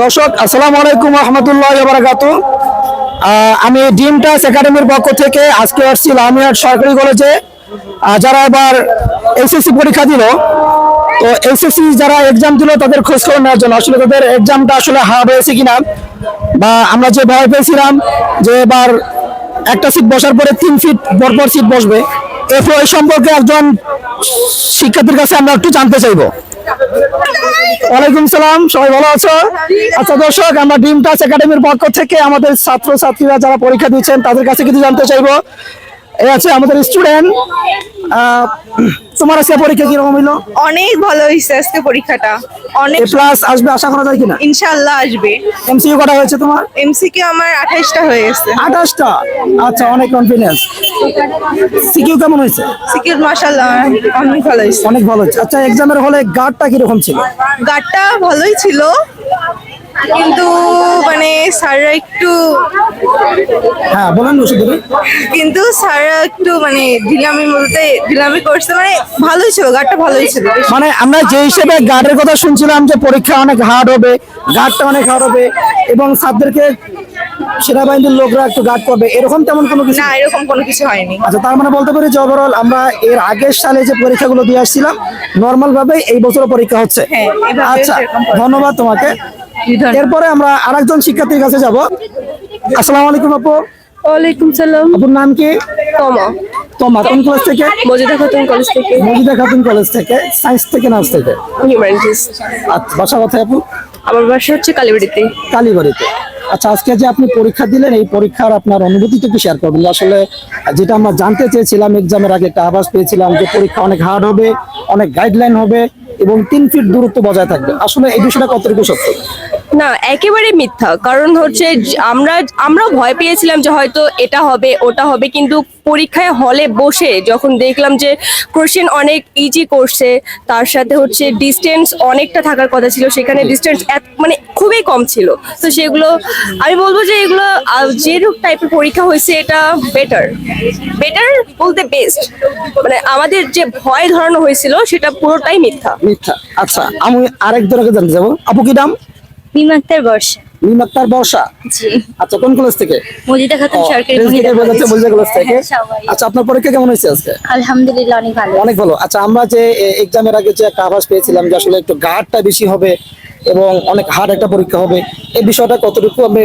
দর্শক আসসালামু আলাইকুম রহমতুল্লাহ বারাকাতুহু। আমি ড্রিম টাচ একাডেমির পক্ষ থেকে আজকে আসছি লামিয়াট সরকারি কলেজে। যারা এবার এইচএসসি পরীক্ষা দিল, তো এইচএসসি যারা এক্সাম দিল তাদের খোঁজ খবর নেওয়ার জন্য আসলে তাদের এক্সামটা আসলে হার্ড হয়েছে কিনা, বা আমরা যে ভয় পেয়েছিলাম যে এবার একটা সিট বসার পরে 3 ফিট পরপর সিট বসবে, এই সম্পর্কে একজন শিক্ষার্থীর কাছে আমরা একটু জানতে চাইবো। ওয়ালাইকুম সালাম, সবাই ভালো আছো? আচ্ছা দর্শক, আমরা ড্রিম টাচ একাডেমির পক্ষ থেকে আমাদের ছাত্রছাত্রীরা যারা পরীক্ষা দিচ্ছেন তাদের কাছে কিছু জানতে চাইবো। এই আছে আমাদের স্টুডেন্ট। তোমার আজকে পরীক্ষা কিরকম হইলো? অনেক ভালো হয়েছে আজকে পরীক্ষাটা। অনেক এ প্লাস আসবে আশা করা যায় কিনা? ইনশাআল্লাহ আসবে। এমসিকিউ কটা হয়েছে তোমার? এমসিকিউ আমার 28টা হয়ে গেছে। 28টা? আচ্ছা, অনেক কনফিডেন্স। সিকিউ কেমন হয়েছে? সিকিউর মাশাআল্লাহ অনেক ভালো হয়েছে। অনেক ভালো হয়েছে। আচ্ছা, এক্সামের হলে গার্ডটা কিরকম ছিল? গার্ডটা ভালোই ছিল, কিন্তু মানে স্যাররা একটু বলেন ওষুধ দেবে। কিন্তু স্যাররা একটু মানে ঢিলামি করছে। মানে ভালোই ছিল, গার্ডটা ভালোই ছিল। মানে আমরা যে হিসেবে গার্ডের কথা শুনছিলাম যে পরীক্ষা অনেক হার্ড হবে, গার্ডটা অনেক হার্ড হবে এবং ছাত্রদেরকে সেনাবাহিনীর লোকরা একটু গার্ড করবে, এরকম তেমন কোনো কিছু না, এরকম কোনো কিছু হয়নি। আচ্ছা, তার মানে বলতে পারি যে ওভারঅল আমরা এর আগের সালে যে পরীক্ষাগুলো দিয়ে আসছিলাম নর্মাল ভাবে এই বছরও পরীক্ষা হচ্ছে। হ্যাঁ, এভাবে আচ্ছা, সেরকম পরীক্ষা। ধন্যবাদ তোমাকে। এরপরে আমরা আরেকজন শিক্ষার্থীর কাছে যাব। আসসালামু আলাইকুম আপু। ওয়ালাইকুম সালাম। আপুর নাম কি? তমা। তোমা কোন ক্লাস থেকে? মজিদা খাতুন কলেজ থেকে। মজিদা খাতুন কলেজ থেকে। সায়েন্স থেকে না আর্টস থেকে? হিউম্যানিটিস। আচ্ছা, বাসা কোথায় আপু? আমার বাসা হচ্ছে কালীবাড়িতে। কালীবাড়িতে। আচ্ছা, আজকে যে আপনি পরীক্ষা দিলেন, এই পরীক্ষার আপনার অনুভূতিটা একটু শেয়ার করবেন। আসলে যেটা আমরা জানতে চেয়েছিলাম, এক্সামের আগে একটা আভাস পেয়েছিলাম যে পরীক্ষা অনেক হার্ড হবে, অনেক গাইডলাইন হবে এবং 3 ফিট দূরত্ব বজায় থাকবে। আসলে এই বিষয়টা কতটুকু সত্য? না, একেবারে মিথ্যা। কারণ হচ্ছে আমরাও ভয় পেয়েছিলাম যে হয়তো এটা হবে ওটা হবে, কিন্তু পরীক্ষায় হলে বসে যখন দেখলাম যে কোশ্চেন অনেক ইজি করছে, তার সাথে হচ্ছে ডিস্টেন্স অনেকটা থাকার কথা ছিল, সেখানে ডিস্টেন্স মানে খুবই কম ছিল। তো সেগুলো আমি বলবো যে এগুলো যেরূপ টাইপের পরীক্ষা হয়েছে এটা বেটার বলতে বেস্ট। মানে আমাদের যে ভয় ধরানো হয়েছিল সেটা পুরোটাই মিথ্যা। মিথ্যা। আচ্ছা, আমি আরেক জনকে জানতে যাবো। আপু কি নাম? মিমাক্তার বর্ষা। মিমাক্তার বর্ষা। জি। আচ্ছা, কোন কলেজ থেকে? মজিদা খাতুন সরকারি মজিদা কলেজ থেকে। সবাই। আচ্ছা, আপনার পরীক্ষা কেমন হয়েছে আজকে? আলহামদুলিল্লাহ অনেক ভালো। অনেক ভালো। আচ্ছা, আমরা যে এক্সামের আগে যে একটা আভাস পেয়েছিলাম যে আসলে একটু গার্ডটা বেশি হবে এবং অনেক হার্ড একটা পরীক্ষা হবে, এই বিষয়টা কতটুকু আপনি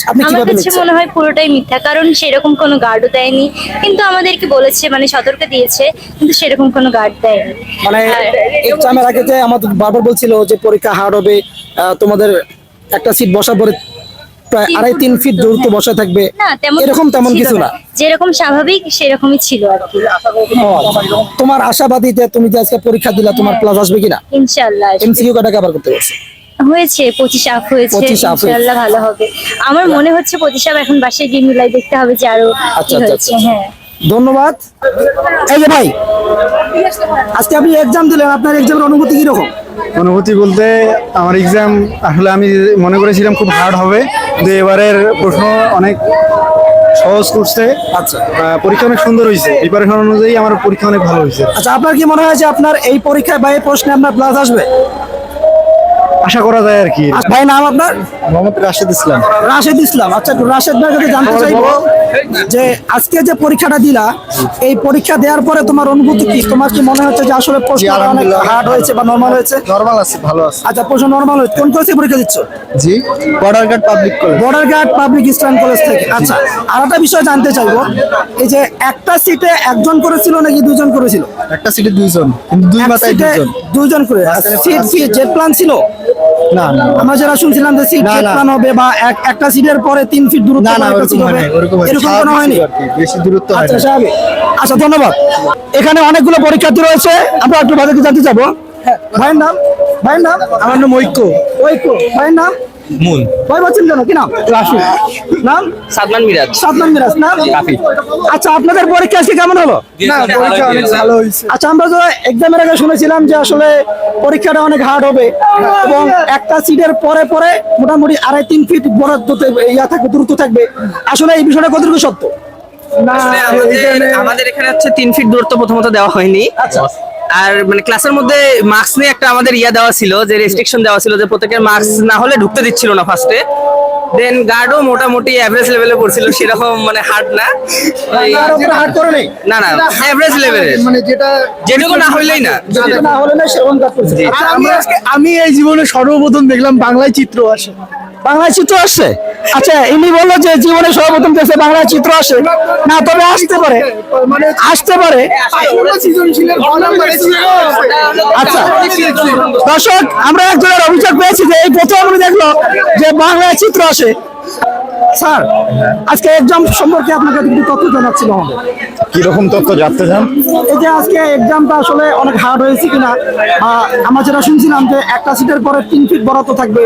আমার কিভাবে কাছে নিচ্ছেন? মনে হয় পুরোটাই মিথ্যা, কারণ সেরকম কোনো গার্ডও দেয়নি। কিন্তু আমাদেরকে বলেছে, মানে সতর্ক দিয়েছে, কিন্তু সেরকম কোনো গার্ড দেয়নি। মানে এক্সামের আগে যে আমাদের বারবার বলছিল যে পরীক্ষা হার্ড হবে, তোমাদের একটা সিট বসার পরে প্রায় 2.5-3 ফিট দূরত্ব বসা থাকবে, না, তেমন ছিল কিছু না। যেরকম স্বাভাবিক সেরকমই ছিল আর কি। তোমার আশাবাদী যে তুমি যে আজকে পরীক্ষা দিলা, তোমার প্লাস আসবে কিনা? ইনশাআল্লাহ আসবে। এমসিকিউ কটা কভার করতে বলছে? হয়েছে 25 আপ হয়েছে। 25 up হয়েছে। ইনশাআল্লাহ ভালো হবে। আমার মনে হচ্ছে 25 আপ। এখন বাসায় গিয়ে মিলাই দেখতে হবে যে আরো কি আচ্ছা, হয়েছে। আচ্ছা। হ্যাঁ, ধন্যবাদ। এই যে ভাই, আজকে আপনি এক্সাম দিলেন, আপনার এক্সামের অনুভূতি কিরকম? অনুভূতি বলতে আমার এক্সাম আসলে আমি মনে করেছিলাম খুব হার্ড হবে, কিন্তু এবারের প্রশ্ন অনেক সহজ করছে। আচ্ছা। পরীক্ষা অনেক সুন্দর হয়েছে, প্রিপারেশন অনুযায়ী আমার পরীক্ষা অনেক ভালো হয়েছে। আচ্ছা, আপনার কি মনে হয় যে আপনার এই পরীক্ষায় বা এই প্রশ্নে আপনার প্লাস আসবে? আশা করা যায় আর কি। ভাই, নাম আপনার? মোহাম্মদ রাশেদ ইসলাম। রাশেদ ইসলাম। আচ্ছা, রাশেদ ভাই কাছে জানতে চাইবো যে আজকে যে পরীক্ষাটা দিলা, এই পরীক্ষা দেওয়ার পরে তোমার অনুভূতি কি? তোমার কি মনে হচ্ছে যে আসলে প্রশ্ন অনেক হার্ড হয়েছে বা নরমাল হয়েছে? নরমাল আছে, ভালো আছে। আচ্ছা, প্রশ্ন নরমাল হয়েছে। কোন কলেজে পরীক্ষা দিচ্ছ? জি, border guard public college. Border guard public student college থেকে। আচ্ছা, আর একটা বিষয় জানতে চাইবো, এই যে একটা সিটে একজন করেছিল নাকি দুজন করেছিল? একটা সিটে দুইজন, কিন্তু দুই মাথায় দুইজন। দুজন করে। সিট কি জেট প্ল্যান ছিল? না না, আমরা যারা শুনছিলাম যে সিট জেট প্ল্যান হবে বা একটা সিটের পরে 3 ফিট দূরত্ব না না, একটা সিট ওরকম হবে, হয় না, ওরকম এরকম কোনো হয়নি? বেশি দূরত্ব হয় আচ্ছা না। স্বাভাবিক। আচ্ছা, ধন্যবাদ। এখানে অনেকগুলো পরীক্ষার্থী রয়েছে, আমরা একটু ভাইকে জানতে যাবো। ভাইয়ের নাম? ভাইয়ের নাম? আমার নাম ঐক্য। ঐক্য। ভাইয়ের নাম? মুন। ভয় পাচ্ছেন কেন? কি নাম? রাশি। নাম? সাদমান মিরাজ। সাদমান মিরাজ। নাম? কাফি। আচ্ছা, আপনাদের পরীক্ষা আজকে কেমন হলো? না, পরীক্ষা অনেক ভালো হয়েছে। আচ্ছা, আমরা তো এক্সামের আগে শুনেছিলাম যে আসলে পরীক্ষাটা অনেক হার্ড হবে এবং একটা সিটের পরে পরে মোটামুটি 2.5-3 ফিট বড় দূরত্ব থাকবে। আসলে এই বিষয়টা কতটুকু সত্য? আসলে আমাদের এখানে হচ্ছে 3 ফিট দূরত্ব প্রথমত দেওয়া হয়নি। আচ্ছা। আর মানে ক্লাসের মধ্যে মাস্ক নিয়ে একটা আমাদের দেওয়া ছিল, যে রেস্ট্রিকশন দেওয়া ছিল যে প্রত্যেকের মাস্ক না হলে ঢুকতে দিচ্ছিল না ফার্স্টে। দেন গার্ডও মোটামুটি এভারেজ লেভেলে পড়ছিল, সেরকম মানে হার্ড না। হার্ড করে নেই, না না, এভারেজ লেভেলের, মানে যেটুকু না হইলেই না। যেটা না হলে না সেরকম কাজ করছে। আর আমি এই জীবনে সর্বপ্রথম দেখলাম বাংলায় চিত্র আসে। বাংলায় চিত্র আসছে? আচ্ছা, ইনি বললো যে জীবনে সর্বপ্রথম দেশে বাংলায় চিত্র আসে না, তবে আসতে পারে, আসতে পারে। আচ্ছা দর্শক, আমরা একজনের অভিযোগ পেয়েছি যে এই প্রথম উনি দেখলো যে বাংলায় চিত্র আসে। স্যার, আজকে এক্সাম সম্পর্কে আপনাকে কিছু তথ্য জানাচ্ছিল আমাদের। কিরকম তথ্য জানতে চান? এই যে আজকে এক্সামটা আসলে অনেক হার্ড হয়েছে কিনা, আমরা যেটা শুনছিলাম যে একটা সিটের পরে 3 ফিট বরাদ্দ থাকবে।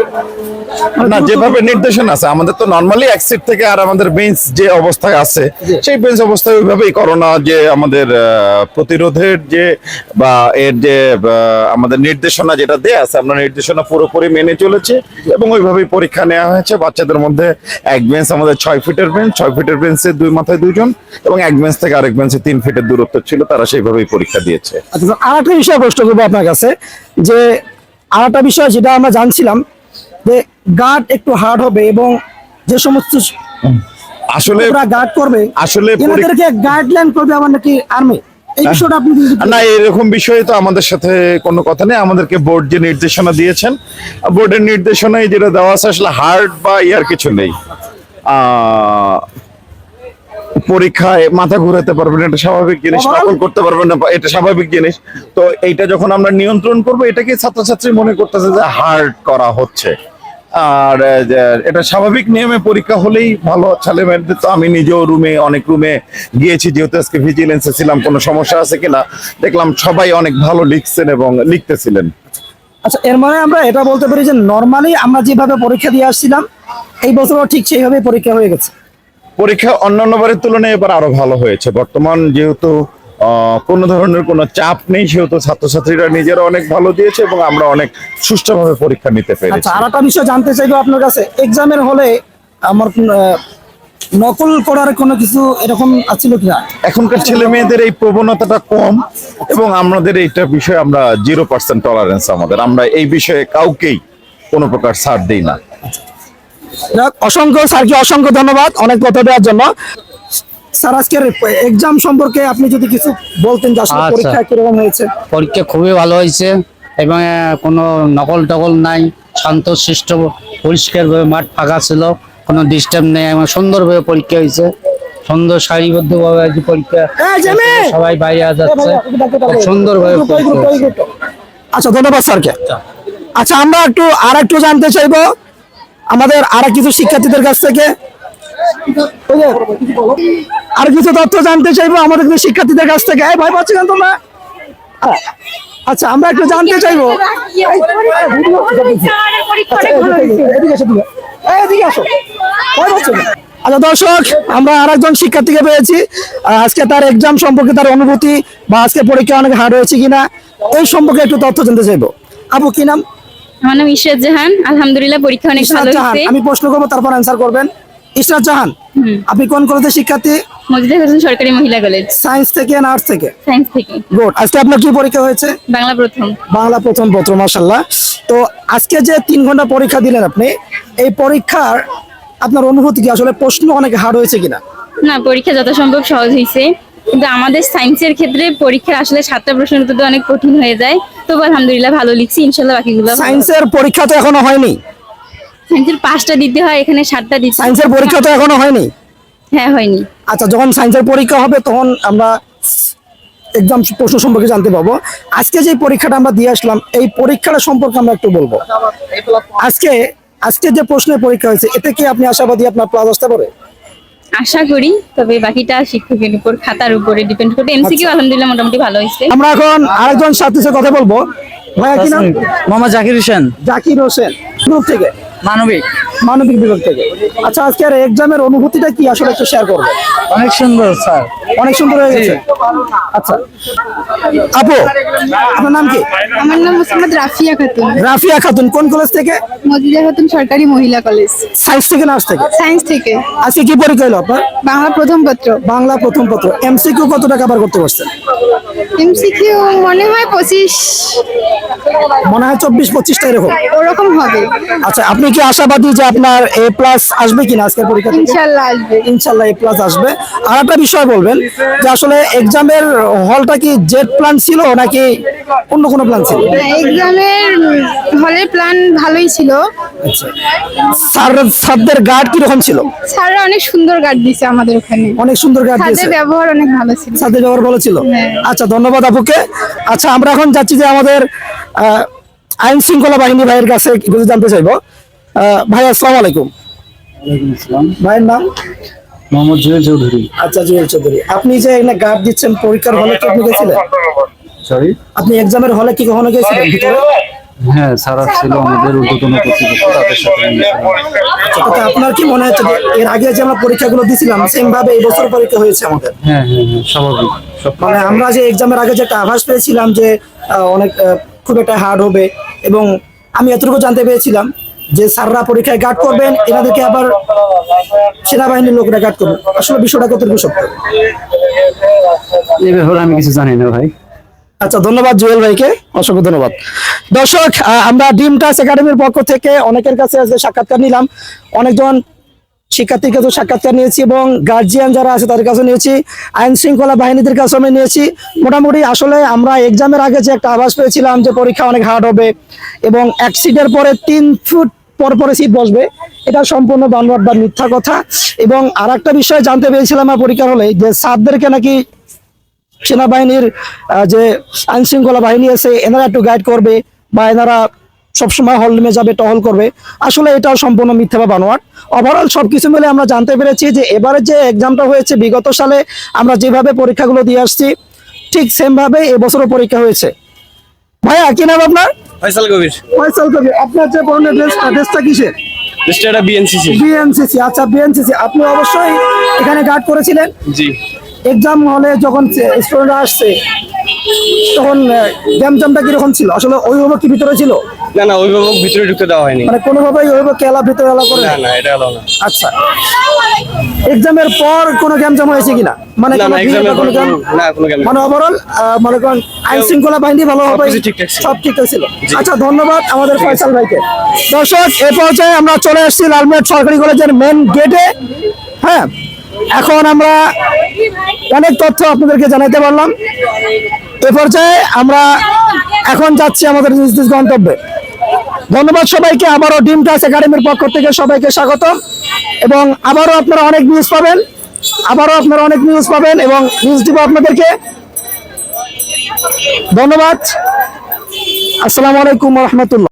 না, যেভাবে নির্দেশন আছে আমাদের তো নরমালি এক সিট থেকে, আর আমাদের বেঞ্চ যে অবস্থায় আছে সেই বেঞ্চ অবস্থায় ওইভাবেই করোনা যে আমাদের প্রতিরোধের যে বা এর যে আমাদের নির্দেশনা যেটা দেয়া আছে, আমরা নির্দেশনা পুরোপুরি মেনে চলেছি এবং ওইভাবেই পরীক্ষা নেওয়া হয়েছে। বাচ্চাদের মধ্যে এক বেঞ্চ আমাদের 6 ফিটের বেঞ্চ, 6 ফিটের বেঞ্চে 2 মাথায় 2 জন, এবং এক বেঞ্চ থেকে আরেক বেঞ্চে 3 ফিটের দূরত্ব ছিল, তারা সেইভাবেই পরীক্ষা দিয়েছে। আচ্ছা, আর একটা বিষয় প্রশ্ন করবো আপনার কাছে, যে আর একটা বিষয় যেটা আমরা জানছিলাম যে গার্ড একটু হার্ড হবে এবং যে সমস্ত আসলে গার্ড করবে আসলে এনাদেরকে গাইডলাইন করবে আবার নাকি আর্মি, এই বিষয়টা আপনি না, এরকম বিষয়ে তো আমাদের সাথে কোনো কথা নেই। আমাদেরকে বোর্ড যে নির্দেশনা দিয়েছেন, বোর্ডের নির্দেশনায় যেটা দেওয়া আছে, আসলে হার্ড বা ইয়ার কিছু নেই। পরীক্ষায় মাথা ঘুরাতে পারবেন, এটা স্বাভাবিক জিনিস। নকল করতে পারবেন না, এটা স্বাভাবিক জিনিস। তো এইটা যখন আমরা নিয়ন্ত্রণ করবো, এটাকে ছাত্রছাত্রী মনে করতেছে যে হার্ড করা হচ্ছে, আর এটা স্বাভাবিক নিয়মে পরীক্ষা হলেই ভালো। ছেলে মেয়েদের তো আমি নিজেও অনেক রুমে গিয়েছি, যেহেতু আজকে ভিজিলেন্সে ছিলাম, কোনো সমস্যা আছে কিনা দেখলাম, সবাই অনেক ভালো লিখছেন এবং লিখতেছিলেন। আচ্ছা, এর মানে আমরা এটা বলতে পারি যে নরমালি আমরা যেভাবে পরীক্ষা দিয়ে আসছিলাম এই বছরও ঠিক সেইভাবে পরীক্ষা হয়ে গেছে। পরীক্ষা অন্যান্য বারের তুলনায় এবার আরো ভালো হয়েছে। বর্তমান যেহেতু কোনো ধরনের কোনো চাপ নেই, সেহেতু ছাত্রছাত্রীরা নিজেরা অনেক ভালো দিয়েছে এবং আমরা অনেক সুষ্ঠুভাবে পরীক্ষা নিতে পেরেছি। আচ্ছা, আর একটা বিষয় জানতে চাইবো আপনার কাছে, এক্সামের হলে আমার নকল করার কোনো কিছু এরকম আছিল কিনা? এখনকার ছেলে মেয়েদের এই প্রবণতাটা কম এবং আমাদের এইটা বিষয়ে আমরা 0% টলারেন্স আমাদের। আমরা এই বিষয়ে কাউকেই কোনো প্রকার ছাড় দিই না। অসংখ্য স্যারকে অসংখ্য ধন্যবাদ অনেক কথা দেওয়ার জন্য। স্যার, আজকের এক্সাম সম্পর্কে আপনি যদি কিছু বলতেন যে আসলে পরীক্ষা কিরকম হয়েছে? পরীক্ষা খুবই ভালো হয়েছে এবং কোনো নকল টকল নাই, শান্তশিষ্ট পরিষ্কারভাবে মাঠ ফাঁকা ছিল, কোনো ডিস্টার্ব নেই এবং সুন্দরভাবে পরীক্ষা হয়েছে। সুন্দর সারিবদ্ধভাবে পরীক্ষা, সবাই বাইরে যাচ্ছে, সুন্দরভাবে পরীক্ষা হয়েছে। আচ্ছা, ধন্যবাদ স্যারকে। আচ্ছা, আমরা একটু জানতে চাইবো আমাদের আর কিছু শিক্ষার্থীদের কাছ থেকে, আর কিছু তথ্য জানতে চাইবো আমাদের কিছু শিক্ষার্থীদের কাছ থেকে। ভয় পাচ্ছি কেন তোমরা? আচ্ছা, আমরা একটু জানতে চাইবো। আচ্ছা দর্শক, আমরা আরেকজন শিক্ষার্থীকে পেয়েছি। আজকে তার এক্সাম সম্পর্কে তার অনুভূতি বা আজকে পরীক্ষা অনেক হার্ড হয়েছে কিনা এই সম্পর্কে একটু তথ্য জানতে চাইবো। আপু, কি নাম? আমার নাম ইশরাত জাহান। আলহামদুলিল্লাহ, পরীক্ষা অনেক ভালো হয়েছে। আমি প্রশ্ন করবো, তারপর অ্যানসার করবেন। ইশরাত জাহান, আপনি কোন কলেজের শিক্ষার্থী? মজিদা হোসেন সরকারি মহিলা কলেজ। সায়েন্স থেকে না আর্টস থেকে? সায়েন্স থেকে। গুড। আজকে আপনার কি পরীক্ষা হয়েছে? বাংলা প্রথম। বাংলা প্রথম পত্র, মাশাআল্লাহ। তো আজকে যে 3 ঘন্টা পরীক্ষা দিলেন আপনি, এই পরীক্ষার আপনার অনুভূতি কি? আসলে প্রশ্ন অনেক হার্ড হয়েছে কিনা? না, পরীক্ষা যথাসম্ভব সহজ হয়েছে, কিন্তু আমাদের সায়েন্সের ক্ষেত্রে পরীক্ষা আসলে 7টা প্রশ্নের উত্তর অনেক কঠিন হয়ে যায়। তবু আলহামদুলিল্লাহ ভালো লিখছি, ইনশাআল্লাহ বাকিগুলো। সায়েন্সের পরীক্ষা তো এখনো হয়নি? সায়েন্সের 5টা দিতে হয়, এখানে 7টা দিতে। সায়েন্সের পরীক্ষা তো এখনো হয়নি? হ্যাঁ, হয়নি। আচ্ছা, যখন সায়েন্সের পরীক্ষা হবে তখন আমরা এক্সাম প্রশ্ন সম্পর্কে জানতে পাবো। আজকে যে পরীক্ষাটা আমরা দিয়ে আসলাম, এই পরীক্ষাটা সম্পর্কে আমরা একটু বলবো। আজকে যে প্রশ্নের পরীক্ষা হয়েছে, এতে কি আপনি আশাবাদী আপনার প্লাস আসতে পারে? আশা করি, তবে বাকিটা শিক্ষকের উপর, খাতার উপরে ডিপেন্ড করবে। এমসিকিউ আলহামদুলিল্লাহ মোটামুটি ভালো হয়েছে। আমরা এখন আরেকজন ছাত্রীর সাথে কথা বলবো। ভাইয়া, কি নাম? মোহাম্মদ জাকির হোসেন। জাকির হোসেন, গ্রুপ থেকে? মানবিক। মানবিক বিভাগ থেকে। আচ্ছা, আজকে আর এক্সামের অনুভূতিটা কি আসলে একটু শেয়ার করবেন? অনেক সুন্দর স্যার। অনেক সুন্দর হয়ে গেছে। আচ্ছা আপু, আপনার নাম কি? আমার নাম মোহাম্মদ রাফিয়া খাতুন, রাফিয়া খাতুন। কোন কলেজ থেকে? মজিদা খাতুন সরকারি মহিলা কলেজ, সায়েন্স থেকে না আর্টস থেকে? সায়েন্স থেকে। আজকে কি পরীক্ষা হলো আপনার? বাংলা প্রথম পত্র। বাংলা প্রথম পত্র। এমসিকিউ কত টাকা বার করতে পারছেন? এমসিকিউ মনে হয় 25 মনে হয় 24-25টা এরকম। ওরকম হবে, আচ্ছা, আপনি কি আশাবাদী যে আপনার এ প্লাস আসবে কিনা আজকের পরীক্ষা থেকে? ইনশাল্লাহ আসবে। ইনশাল্লাহ এ প্লাস আসবে। আর একটা বিষয় বলবেন যে আসলে এক্সামের হলটা কি জেড প্ল্যান ছিল নাকি অন্য কোনো প্ল্যান ছিল? এক্সামের হলের প্ল্যান ভালোই ছিল, স্যারদের গার্ড কিরকম ছিল? স্যাররা অনেক সুন্দর গার্ড দিয়েছে আমাদের ওখানে, অনেক সুন্দর গার্ড তাদের দিয়েছে। ব্যবহার অনেক ভালো ছিল। স্যারদের ব্যবহার ভালো ছিল। হ্যাঁ। আচ্ছা, ধন্যবাদ আপুকে। আচ্ছা, আমরা এখন যাচ্ছি যে আমাদের আইন শৃঙ্খলা বাহিনী ভাইয়ের কাছে কিছু জানতে চাইবো। ভাই আসসালামু আলাইকুম। ভাইয়ের নাম? মোহাম্মদ জুয়েল চৌধুরী। আচ্ছা, জুয়েল চৌধুরী। আপনি যে এখানে গার্ড দিচ্ছেন পরীক্ষার হলে কি আপনি গেছিলেন? সরি, আপনি এক্সামের হলে কি কখনো গেছিলেন ভিতরে? হ্যাঁ স্যার ছিল আমাদের ঊর্ধ্বতন কর্তৃপক্ষ, তাদের সাথে আমি আচ্ছা, তো আপনার কি মনে হচ্ছে যে এর আগে যে আমরা পরীক্ষাগুলো দিছিলাম সেম ভাবে এই বছর পরীক্ষা হয়েছে আমাদের? হ্যাঁ হ্যাঁ হ্যাঁ, স্বাভাবিক সব। মানে আমরা যে এক্সামের আগে যে একটা আভাস পেয়েছিলাম যে অনেক খুব একটা হার্ড হবে, এবং আমি এতটুকু জানতে পেরেছিলাম যে স্যাররা পরীক্ষায় গার্ড করবেন, এনাদেরকে আবার সেনাবাহিনীর লোকরা গার্ড করবেন। আসলে বিষয়টা কতটুকু সত্য? এই ব্যাপারে আমি কিছু জানি না ভাই। আচ্ছা, ধন্যবাদ জুয়েল ভাইকে, অসংখ্য ধন্যবাদ। দর্শক, আমরা ড্রিম টাচ একাডেমির পক্ষ থেকে অনেকের কাছে আজকে সাক্ষাৎকার নিলাম। অনেকজন শিক্ষার্থীর কাছে সাক্ষাৎকার নিয়েছি এবং গার্জিয়ান যারা আছে তাদের কাছে নিয়েছি, আইন শৃঙ্খলা বাহিনীদের কাছে আমি নিয়েছি। মোটামুটি আসলে আমরা এক্সামের আগে যে একটা আভাস পেয়েছিলাম যে পরীক্ষা অনেক হার্ড হবে এবং এক সিটের পরে 3 ফুট পর পরে সিট বসবে, এটা সম্পূর্ণ বানোয়াট বা মিথ্যা কথা। এবং আর একটা বিষয় জানতে পেরেছিলাম আমার পরীক্ষার হলে যে স্যারদেরকে নাকি সেনাবাহিনীর যে আইন শৃঙ্খলা বাহিনী আছে এনারা একটু গাইড করবে বা এনারা সবসময় হল রুমে যাবে, টহল করবে। আসলে এটাও সম্পূর্ণ মিথ্যা বা বানোয়াট। ওভারঅল সবকিছু মিলে আমরা জানতে পেরেছি যে এবারে যে এক্সামটা হয়েছে বিগত সালে আমরা যেভাবে পরীক্ষাগুলো দিয়ে আসছি ঠিক সেম ভাবে এবছরও পরীক্ষা হয়েছে। ভাইয়া, কি নাম আপনার? ফয়সাল কবির। ফয়সাল কবির। আপনার যে পরনের ড্রেসটা কিসের? এটা বিএনসিসি। বিএনসিসি। আচ্ছা, বিএনসিসি। আপনি অবশ্যই এখানে গার্ড করেছিলেন। জি। এক্সাম হলে যখন স্টুডেন্টরা আসছে তখন জ্যামটা কিরকম ছিল? আসলে অভিভাবক কি ভিতরে ছিল? না না, অভিভাবক ভিতরে ঢুকতে দেওয়া হয়নি। মানে কোনোভাবেই অভিভাবক এলা ভিতরে এলা করে না? না, এটা এলাও না। আচ্ছা, এক্সামের পর কোনো জ্যাম হয়েছে কিনা? মানে না কোনো না, ভিড় বা এক্সামের কোনো জ্যাম? না, কোনো জ্ঞান মানে ওভারঅল মনে করেন আইন শৃঙ্খলা বাহিনী ভালোভাবে সবকিছু ঠিকঠাক ছিল। সব ঠিকঠাক ছিল। আচ্ছা, ধন্যবাদ আমাদের ফয়সাল ভাইকে। দর্শক, এ পর্যায়ে আমরা চলে এসেছি লালমিয়াট সরকারি কলেজের মেন গেটে। হ্যাঁ, এখন আমরা অনেক তথ্য আপনাদেরকে জানাতে পারলাম। এ পর্যায়ে আমরা এখন যাচ্ছি আমাদের নিজ নিজ গন্তব্যে। ধন্যবাদ সবাইকে। আবারও ড্রিম টাচ একাডেমির পক্ষ থেকে সবাইকে স্বাগতম, এবং আবারও আপনারা অনেক নিউজ পাবেন এবং নিউজ দিব আপনাদেরকে। ধন্যবাদ। আসসালামু আলাইকুম ওয়া রাহমাতুল্লাহ।